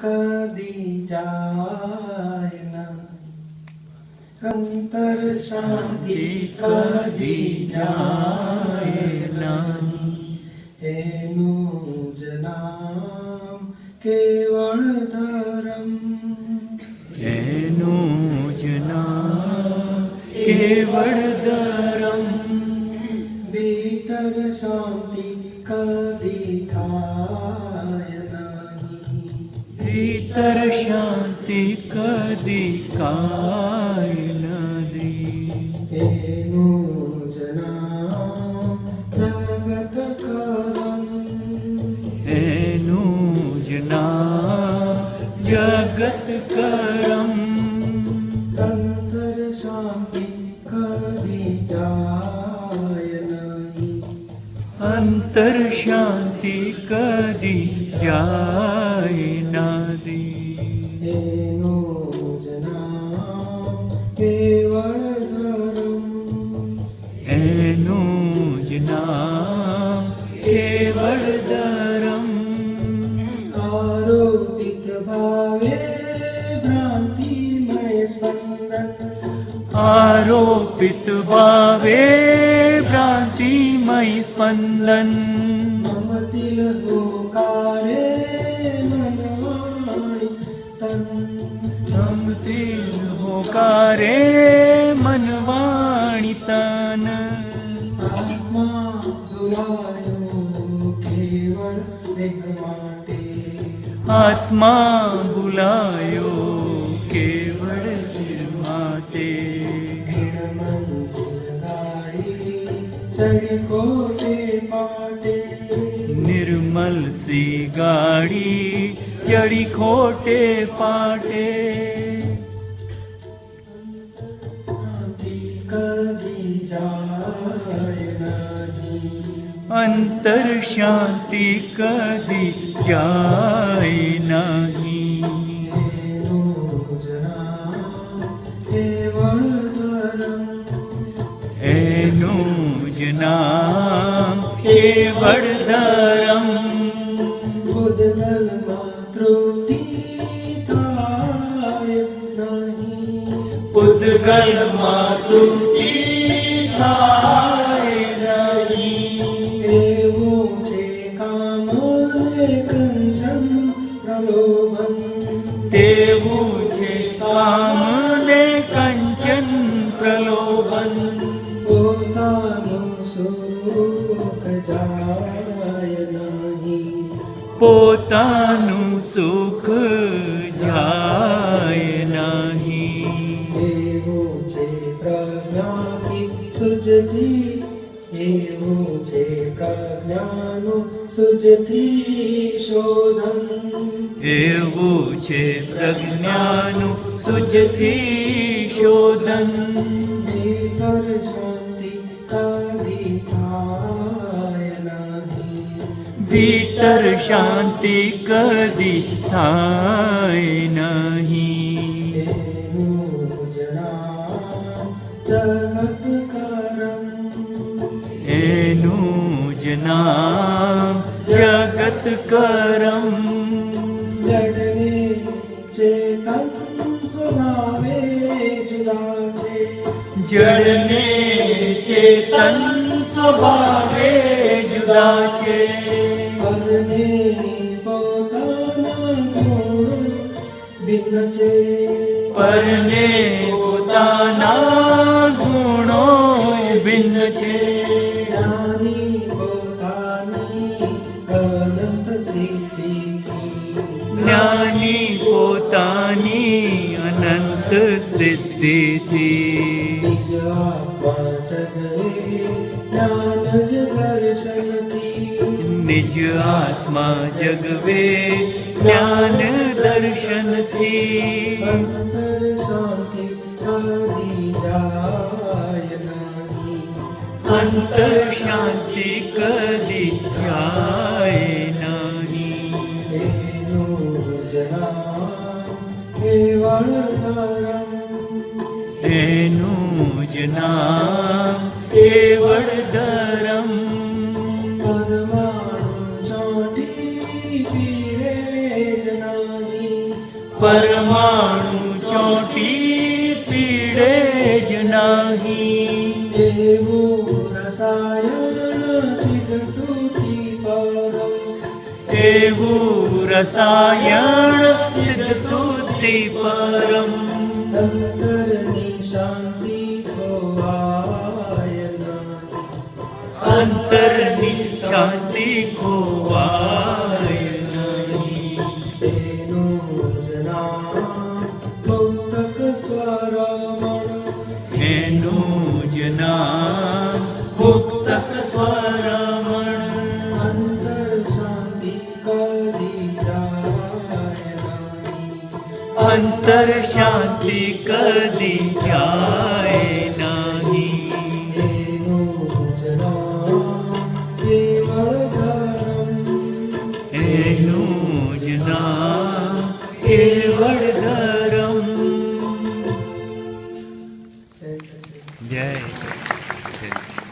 कदी जाय नहीं, अंतर शांति कदी जाय नहीं। एनु ज नाम केवल धर्म, एनु ज नाम केवल धर्म। भीतर शांति कदी थाय नहीं, भीतर शांति कदी काय नहीं। एनु ज नाम जगत करम, एनु ज नाम जगत करम। अंतर शांति कदी जाय नहीं, अंतर शांति कदी जाय नहीं। एनु ज नाम केवल धर्म, एनु ज नाम केवल धर्म। आरोपित भावे भ्रांतिमय स्पंदन, आरोपित भावे भ्रांतिमय स्पंदन। ममतिल होकारे मनवाणी तन, ममतिल होकारे मनवाणी तन। आत्मा बुलायो केवल देह माटे, आत्मा बुलायो केवल सिर माटे। मंजिल गाड़ी चढ़ी कोटे पाटे, निर्मल सी गाड़ी चढ़ी खोटे पाटे। शांति कदी जाय नहीं, अंतर शांति कदी जाय नहीं। एनु ज नाम केवल धर्म, एनु ज नाम केवल धर्म। बुद्धगल मातृप्ति थाय नहीं, उद्गल मातृति थाय नहीं। एवं चे कामने कंचन प्रलोभन, देवु छे काम ने कंचन प्रलोभन। પોતાનું સુખ જાય નહીં, પોતાનું સુખ જાય નહીં। એવું છે પ્રજ્ઞાથી સુજતી, એવું છે પ્રજ્ઞાનું સુજતી શોધન, એવું છે પ્રજ્ઞાનું સુજથી શોધન। ભીતર શાંતિ કદી થાય નહીં, ભીતર શાંતિ કદી થાય નહીં। એનું જ નામ જગત કરમ, એનું જ નામ જગત કરમ। જડને ચેતન સ્વભાવે જુદા છે, જડને ચેતન સ્વભાવે જુદા છે। પરને પોતાના ગુણ ભિન્ન છે, પરને પોતાના ગુણો ભિન્ન છે। જ્ઞાની પોતાની અનંત સિદ્ધિથી, જ્ઞાની પોતાની અનંત સિદ્ધિથી નિજ આત્મા જગવે જ્ઞાન જ દર્શનથી, નિજ આત્મા જગવે જ્ઞાન દર્શનથી। અંતર શાંતિ કદી જાય નહીં, અંતર શાંતિ કદી જાય નહીં। એનું જ નામ કેવળ ધર્મ, એનું જ નામ કેવળ ધર્મ। પરમાણુ ચોટી પીડે જ નહીં, પરમાણુ ચોટી પીડે જ નહીં. એવું રસાયણ સિદ્ધ સ્તુતિ પરમ. એવું રસાયણ સિદ્ધ સ્તુતિ પરમ. અંતરની શાંતિ ખોવાય નહીં. અંતરની શાંતિ ખોવાય નહીં. તેનું જ નામ મૌક્તક સ્વરમણ. એનું જ નામ મુક્તક સ્વરમણ. અંતર શાંતિ કદી જાય નહીં. અંતર શાંતિ કદી જાય નહીં. તેનું જ નામ કેવળ ધર્મ. એનું જ નામ કેવળ ધર્મ. જય સચિદાનંદ. જય સચિદાનંદ.